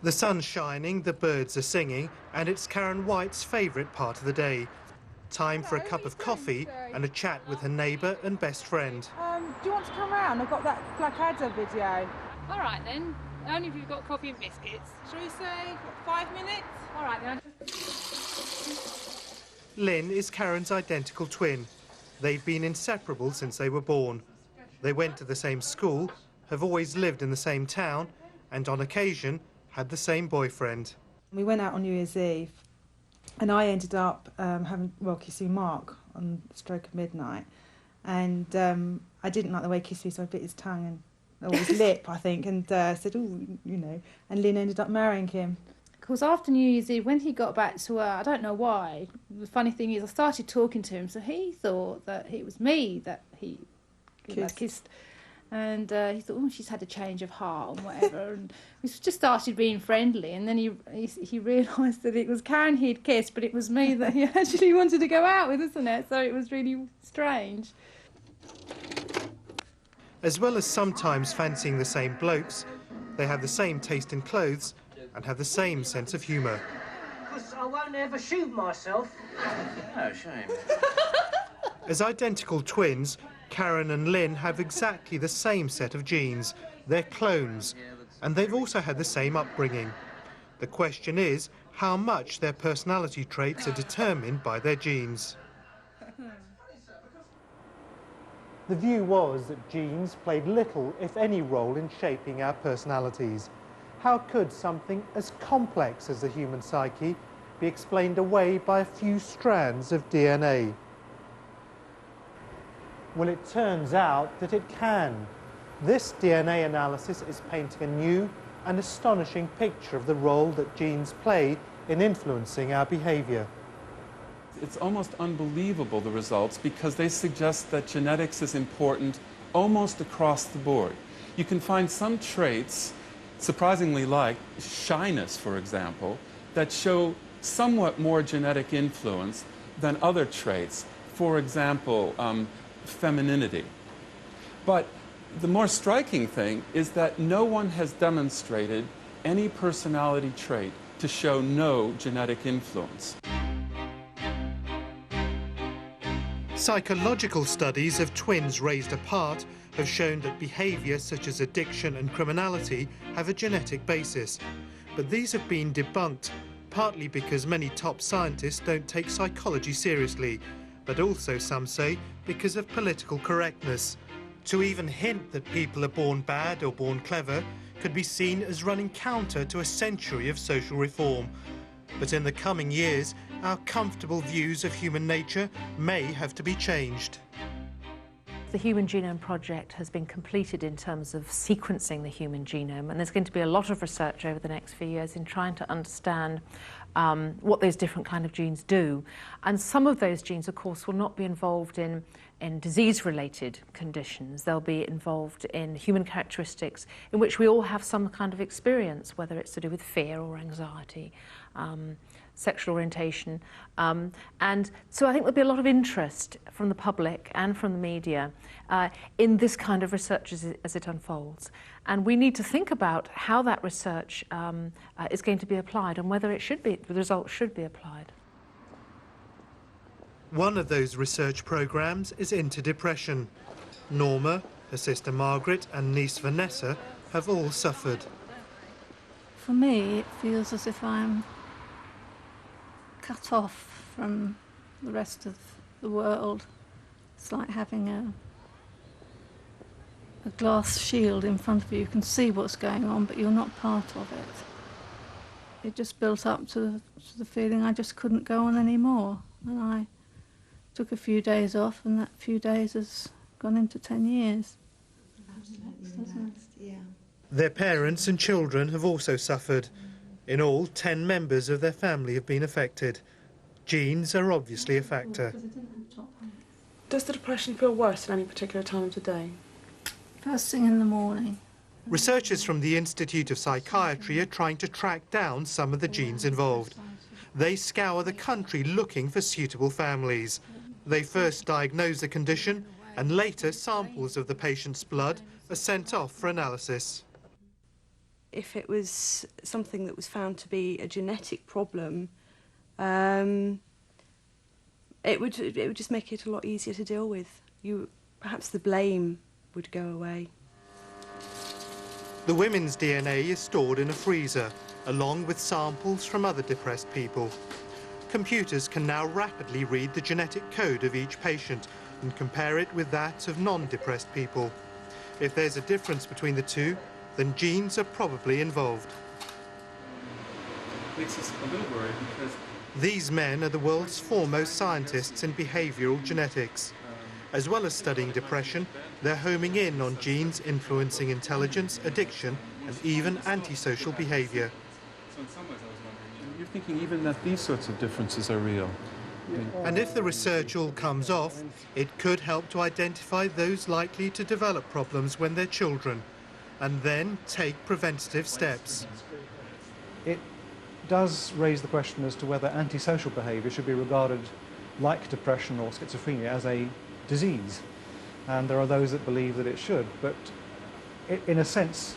The sun's shining, the birds are singing, and it's Karen White's favourite part of the day. Time for a cup of coffee and a chat with her neighbour and best friend. Do you want to come round? I've got that Blackadder video. All right then, only if you've got coffee and biscuits. Shall we say, what, 5 minutes? All right then. Lynn is Karen's identical twin. They've been inseparable since they were born. They went to the same school, have always lived in the same town, and on occasion had the same boyfriend. We went out on New Year's Eve, and I ended up kissing Mark on the stroke of midnight. And I didn't like the way he kissed me, so I bit his tongue and his lip, I think, and said, "Oh, you know." And Lynn ended up marrying him. Because after New Year's Eve, when he got back to her, I don't know why. The funny thing is, I started talking to him, so he thought that it was me that he kissed. And he thought, oh, she's had a change of heart and whatever. And we just started being friendly. And then he realised that it was Karen he'd kissed, but it was me that he actually wanted to go out with, isn't it? So it was really strange. As well as sometimes fancying the same blokes, they have the same taste in clothes and have the same sense of humour. Because I won't ever shoot myself. No, shame. As identical twins, Karen and Lynn have exactly the same set of genes. They're clones, and they've also had the same upbringing. The question is how much their personality traits are determined by their genes. The view was that genes played little, if any, role in shaping our personalities. How could something as complex as the human psyche be explained away by a few strands of DNA? Well, it turns out that it can. This DNA analysis is painting a new and astonishing picture of the role that genes play in influencing our behaviour. It's almost unbelievable, the results, because they suggest that genetics is important almost across the board. You can find some traits, surprisingly like shyness, for example, that show somewhat more genetic influence than other traits, for example, femininity. But the more striking thing is that no one has demonstrated any personality trait to show no genetic influence. Psychological studies of twins raised apart have shown that behaviour such as addiction and criminality have a genetic basis. But these have been debunked, partly because many top scientists don't take psychology seriously, but also, some say, because of political correctness. To even hint that people are born bad or born clever could be seen as running counter to a century of social reform. But in the coming years, our comfortable views of human nature may have to be changed. The Human Genome Project has been completed in terms of sequencing the human genome, and there's going to be a lot of research over the next few years in trying to understand what those different kind of genes do. And some of those genes, of course, will not be involved in disease-related conditions. They'll be involved in human characteristics in which we all have some kind of experience, whether it's to do with fear or anxiety, sexual orientation. And so I think there'll be a lot of interest from the public and from the media in this kind of research as it unfolds. And we need to think about how that research is going to be applied and whether the results should be applied. One of those research programmes is into depression. Norma, her sister Margaret and niece Vanessa have all suffered. For me, it feels as if I'm cut off from the rest of the world. It's like having a glass shield in front of you. You can see what's going on, but you're not part of it. It just built up to the feeling I just couldn't go on anymore. And I took a few days off, and that few days has gone into 10 years. Yeah. Their parents and children have also suffered. In all, 10 members of their family have been affected. Genes are obviously a factor. Does the depression feel worse at any particular time of the day? First thing in the morning. Researchers from the Institute of Psychiatry are trying to track down some of the genes involved. They scour the country looking for suitable families. They first diagnose the condition, and later samples of the patient's blood are sent off for analysis. if it was something that was found to be a genetic problem, it would just make it a lot easier to deal with. Perhaps the blame would go away. The women's DNA is stored in a freezer, along with samples from other depressed people. Computers can now rapidly read the genetic code of each patient and compare it with that of non-depressed people. If there's a difference between the two, then genes are probably involved. Makes us a little worried because these men are the world's foremost scientists in behavioural genetics. As well as studying depression, they're homing in on genes influencing intelligence, addiction, and even antisocial behaviour. So in some ways I was wondering, you're thinking even that these sorts of differences are real. And if the research all comes off, it could help to identify those likely to develop problems when they're children, and then take preventative steps. It does raise the question as to whether antisocial behaviour should be regarded, like depression or schizophrenia, as a disease. And there are those that believe that it should, but in a sense,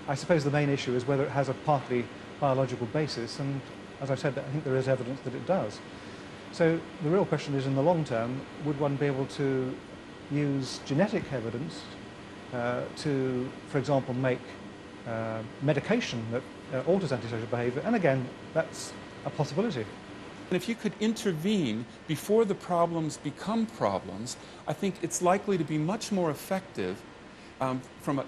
I suppose the main issue is whether it has a partly biological basis, and as I've said, I think there is evidence that it does. So the real question is, in the long term, would one be able to use genetic evidence to, for example, make medication that alters antisocial behaviour? And again, that's a possibility. And if you could intervene before the problems become problems, I think it's likely to be much more effective,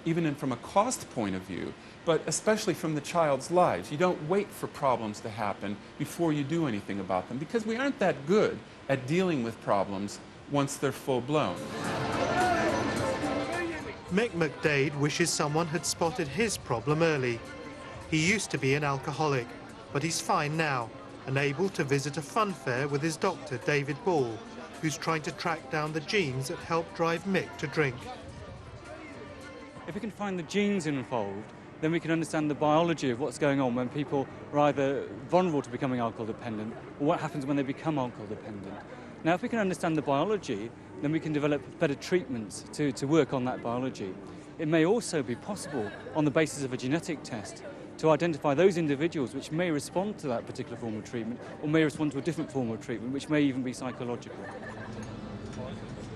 even from a cost point of view, but especially from the child's lives. You don't wait for problems to happen before you do anything about them, because we aren't that good at dealing with problems once they're full-blown. Mick McDade wishes someone had spotted his problem early. He used to be an alcoholic, but he's fine now and able to visit a fun fair with his doctor, David Ball, who's trying to track down the genes that help drive Mick to drink. If we can find the genes involved, then we can understand the biology of what's going on when people are either vulnerable to becoming alcohol dependent or what happens when they become alcohol dependent. Now, if we can understand the biology, then we can develop better treatments to work on that biology. It may also be possible, on the basis of a genetic test, to identify those individuals which may respond to that particular form of treatment or may respond to a different form of treatment, which may even be psychological.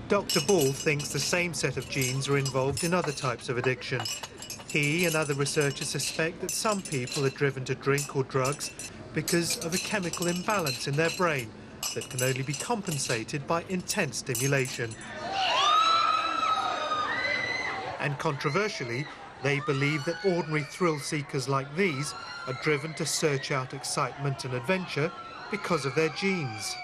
Dr. Ball thinks the same set of genes are involved in other types of addiction. He and other researchers suspect that some people are driven to drink or drugs because of a chemical imbalance in their brain that can only be compensated by intense stimulation. And controversially, they believe that ordinary thrill seekers like these are driven to search out excitement and adventure because of their genes.